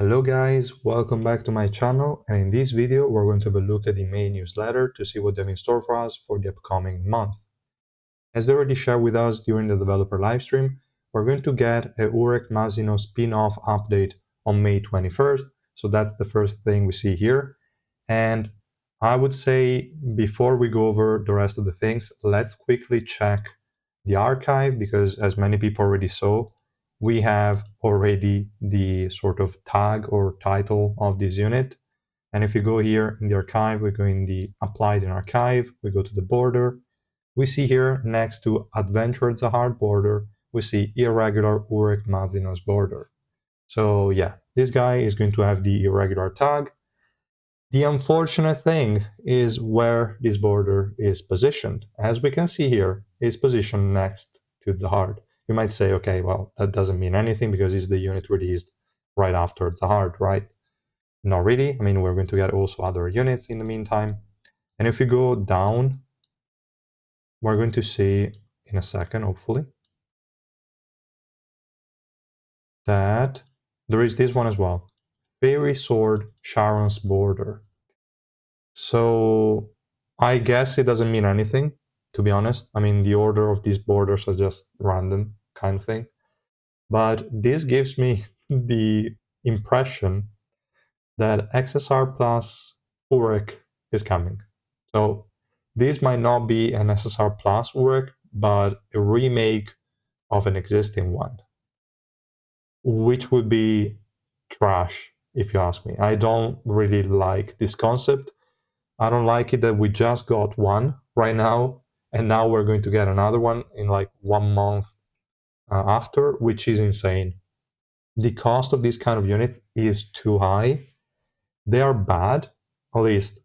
Hello guys, welcome back to my channel, and in this video we're going to have a look at the main newsletter to see what they have in store for us for the upcoming month. As they already shared with us during the developer livestream, we're going to get a Urek Mazino spin-off update on May 21st, so that's the first thing we see here. And I would say before we go over the rest of the things, let's quickly check the archive because as many people already saw, we have already the sort of tag or title of this unit. And if you go here in the archive, we go in the applied in archive, we go to the border. We see here next to Adventure Zahard border, we see Irregular Urek Mazino's border. So yeah, this guy is going to have the irregular tag. The unfortunate thing is where this border is positioned. As we can see here, it's positioned next to the hard. You might say, okay, well, that doesn't mean anything because it's the unit released right after the hard, right? Not really. I mean, we're going to get also other units in the meantime. And if we go down, we're going to see in a second, hopefully, that there is this one as well. Fairy Sword Sharon's border. So I guess it doesn't mean anything, to be honest. I mean, the order of these borders are just random kind of thing. But this gives me the impression that XSR plus Urek is coming. So this might not be an SSR plus Urek, but a remake of an existing one, which would be trash, if you ask me. I don't really like this concept. I don't like it that we just got one right now, and now we're going to get another one in like 1 month after, which is insane. The cost of these kind of units is too high. They are bad, at least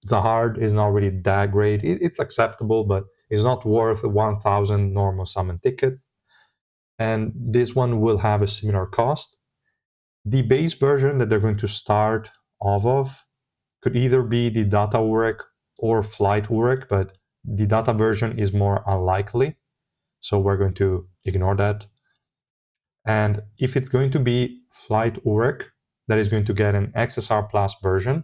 the hard is not really that great. It's acceptable, but it's not worth 1,000 normal summon tickets. And this one will have a similar cost. The base version that they're going to start off of could either be the data Urek or flight Urek, but the data version is more unlikely. So we're going to ignore that. And if it's going to be flight Urek that is going to get an XSR plus version,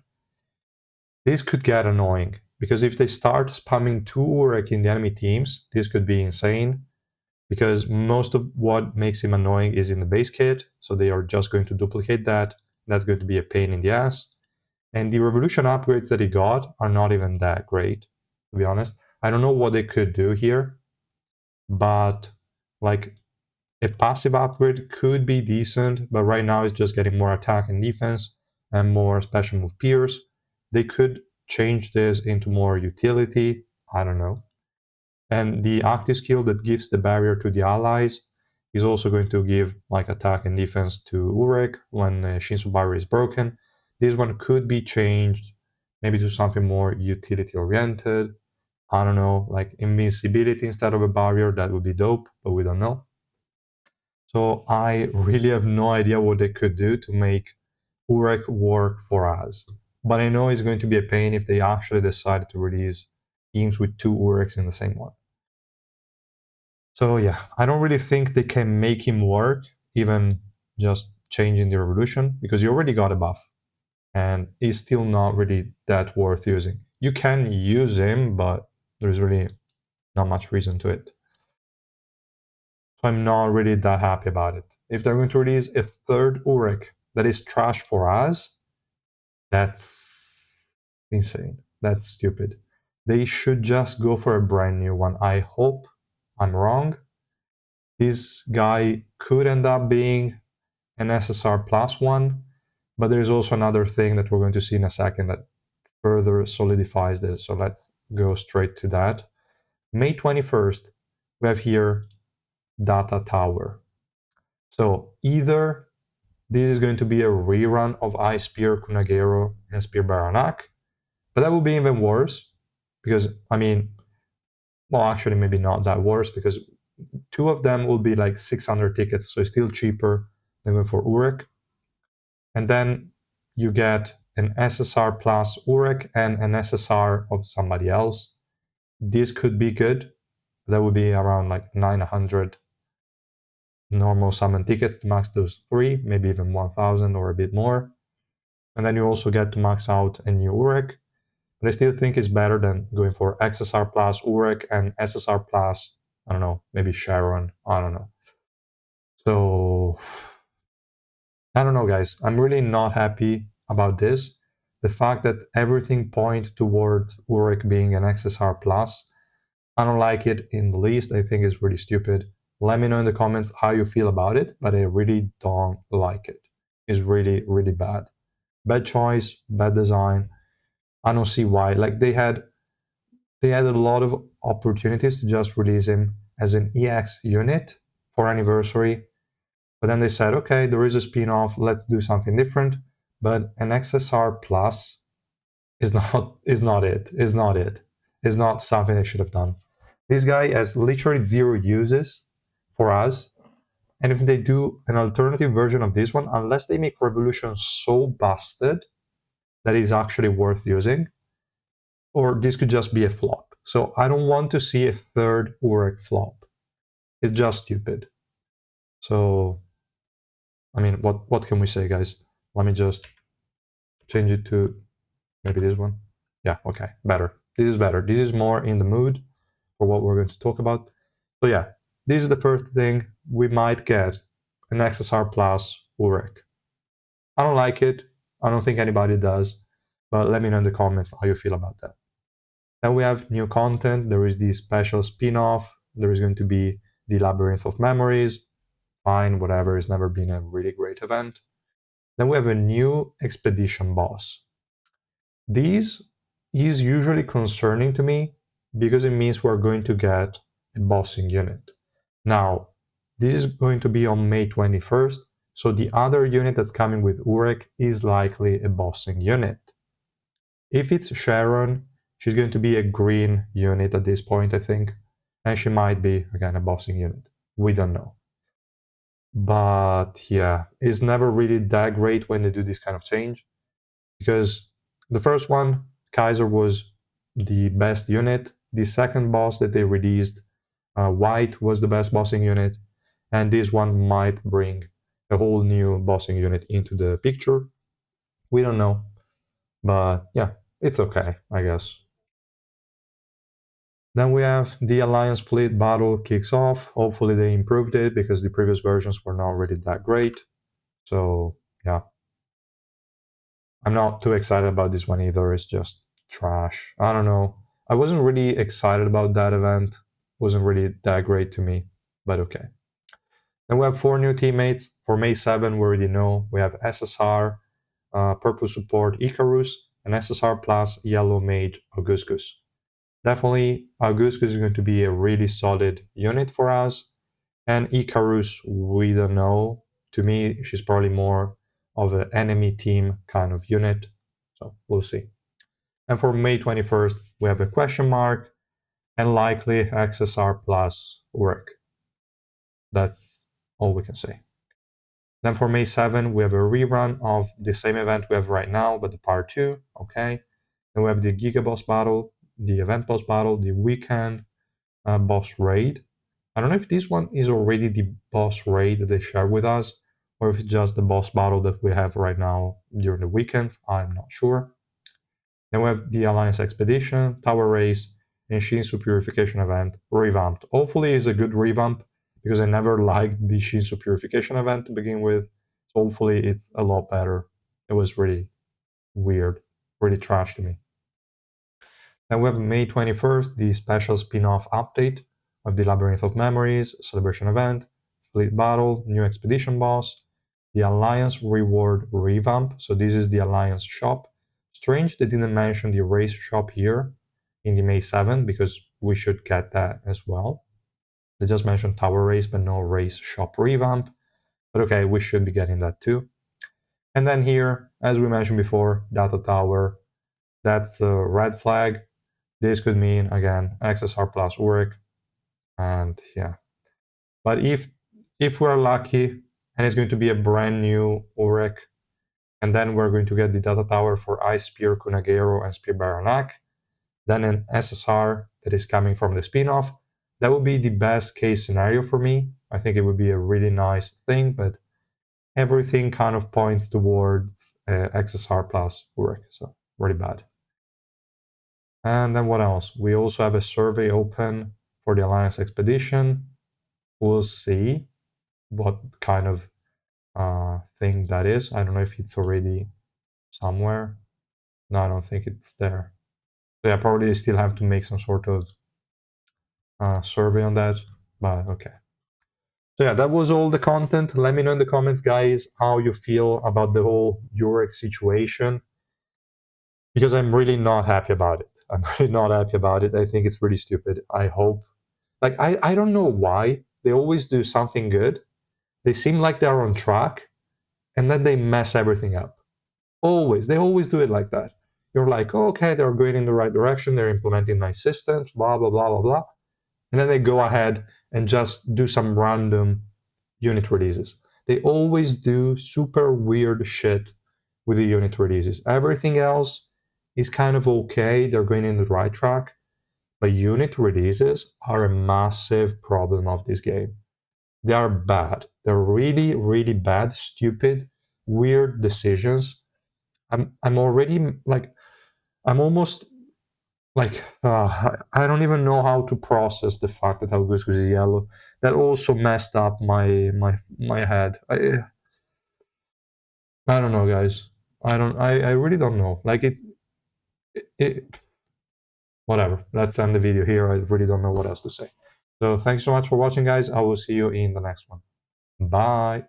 this could get annoying because if they start spamming 2 Urek in the enemy teams, this could be insane because most of what makes him annoying is in the base kit. So they are just going to duplicate that. That's going to be a pain in the ass. And the Revolution upgrades that he got are not even that great, to be honest. I don't know what they could do here, but like a passive upgrade could be decent, but right now it's just getting more attack and defense and more special move peers. They could change this into more utility, I don't know. And the active skill that gives the barrier to the allies is also going to give like attack and defense to Urek when Shinsu barrier is broken. This one could be changed maybe to something more utility oriented. I don't know, like invincibility instead of a barrier, that would be dope, but we don't know. So I really have no idea what they could do to make Urek work for us. But I know it's going to be a pain if they actually decide to release teams with 2 Ureks in the same one. So yeah, I don't really think they can make him work, even just changing the revolution, because you already got a buff, and he's still not really that worth using. You can use him, but there's really not much reason to it. So I'm not really that happy about it. If they're going to release a third Urek that is trash for us, that's insane. That's stupid. They should just go for a brand new one. I hope I'm wrong. This guy could end up being an SSR plus one, but there's also another thing that we're going to see in a second that further solidifies this. So let's go straight to that. May 21st, we have here Data Tower. So either this is going to be a rerun of Ice Spear, Kunagero, and Spear Baranak, but that would be even worse because, I mean, well, actually, maybe not that worse because 2 of them will be like 600 tickets, so it's still cheaper than going for Urek. And then you get an SSR plus Urek and an SSR of somebody else. This could be good. That would be around like 900 normal summon tickets to max those 3, maybe even 1000 or a bit more. And then you also get to max out a new Urek. But I still think it's better than going for XSR plus Urek and SSR plus, I don't know, maybe Sharon. I don't know. So, I don't know, guys. I'm really not happy about this. The fact that everything points towards Urek being an XSR plus, I don't like it in the least. I think it's really stupid. Let me know in the comments how you feel about it, but I really don't like it. It's really, really bad. Bad choice, bad design. I don't see why. Like they had a lot of opportunities to just release him as an EX unit for anniversary, but then they said, okay, there is a spin-off, let's do something different. But an XSR plus is not something they should have done. This guy has literally 0 uses for us. And if they do an alternative version of this one, unless they make Revolution so busted that it's actually worth using, or this could just be a flop. So I don't want to see a third Urek flop. It's just stupid. So, I mean, what can we say, guys? Let me just change it to maybe this one. Yeah, okay, better. This is better. This is more in the mood for what we're going to talk about. So yeah, this is the first thing. We might get an XSR plus Urek. I don't like it. I don't think anybody does. But let me know in the comments how you feel about that. Then we have new content. There is the special spin-off. There is going to be the Labyrinth of Memories. Fine, whatever. It's never been a really great event. Then we have a new expedition boss. This is usually concerning to me because it means we're going to get a bossing unit. Now, this is going to be on May 21st, so the other unit that's coming with Urek is likely a bossing unit. If it's Sharon, she's going to be a green unit at this point, I think, and she might be, again, a bossing unit. We don't know. But yeah, it's never really that great when they do this kind of change, because the first one, Kaiser, was the best unit. The second boss that they released, White, was the best bossing unit, and this one might bring a whole new bossing unit into the picture. We don't know, but yeah, it's okay, I guess. Then we have the Alliance Fleet battle kicks off. Hopefully they improved it because the previous versions were not really that great. So yeah, I'm not too excited about this one either. It's just trash. I don't know. I wasn't really excited about that event. It wasn't really that great to me, but okay. Then we have 4 new teammates. For May 7, we already know. We have SSR, Purple Support Icarus, and SSR Plus Yellow Mage Augustus. Definitely, Augustus is going to be a really solid unit for us. And Icarus, we don't know. To me, she's probably more of an enemy team kind of unit. So we'll see. And for May 21st, we have a question mark and likely XSR plus Urek. That's all we can say. Then for May 7, we have a rerun of the same event we have right now, but the part 2, okay? Then we have the Giga Boss battle, the event boss battle, the weekend boss raid. I don't know if this one is already the boss raid that they share with us, or if it's just the boss battle that we have right now during the weekend. I'm not sure. Then we have the Alliance Expedition, Tower Race, and Shinsu Purification event revamped. Hopefully it's a good revamp, because I never liked the Shinsu Purification event to begin with. So hopefully it's a lot better. It was really weird, really trash to me. Then we have May 21st, the special spin-off update of the Labyrinth of Memories celebration event, Fleet Battle, new expedition boss, the Alliance reward revamp. So this is the Alliance shop. Strange they didn't mention the race shop here in the May 7 because we should get that as well. They just mentioned Tower Race but no race shop revamp. But okay, we should be getting that too. And then here, as we mentioned before, Data Tower, that's a red flag. This could mean, again, XSR plus Urek. And yeah. But if we're lucky and it's going to be a brand new Urek, and then we're going to get the Data Tower for Ice Spear, Kunagero, and Spear Baranak, then an SSR that is coming from the spin-off, that would be the best case scenario for me. I think it would be a really nice thing, but everything kind of points towards XSR plus Urek, so really bad. And then what else? We also have a survey open for the Alliance expedition. We'll see what kind of thing that is. I don't know if it's already somewhere. No, I don't think it's there. So yeah, probably still have to make some sort of survey on that, but okay. So yeah, that was all the content. Let me know in the comments, guys, how you feel about the whole Urek situation, because I'm really not happy about it. I'm really not happy about it. I think it's really stupid. I hope, like, I don't know why they always do something good. They seem like they're on track, and then they mess everything up. Always, they always do it like that. You're like, oh, okay, they're going in the right direction. They're implementing nice systems, blah blah blah blah blah, and then they go ahead and just do some random unit releases. They always do super weird shit with the unit releases. Everything else is kind of okay. They're going in the right track, but unit releases are a massive problem of this game. They are bad. They're really, really bad, stupid, weird decisions. I'm already like I'm almost like I don't even know how to process the fact that Augustus is yellow. That also messed up my head. I don't know, guys. I really don't know. Like it whatever. Let's end the video here. I really don't know what else to say. So thanks so much for watching, guys. I will see you in the next one. Bye.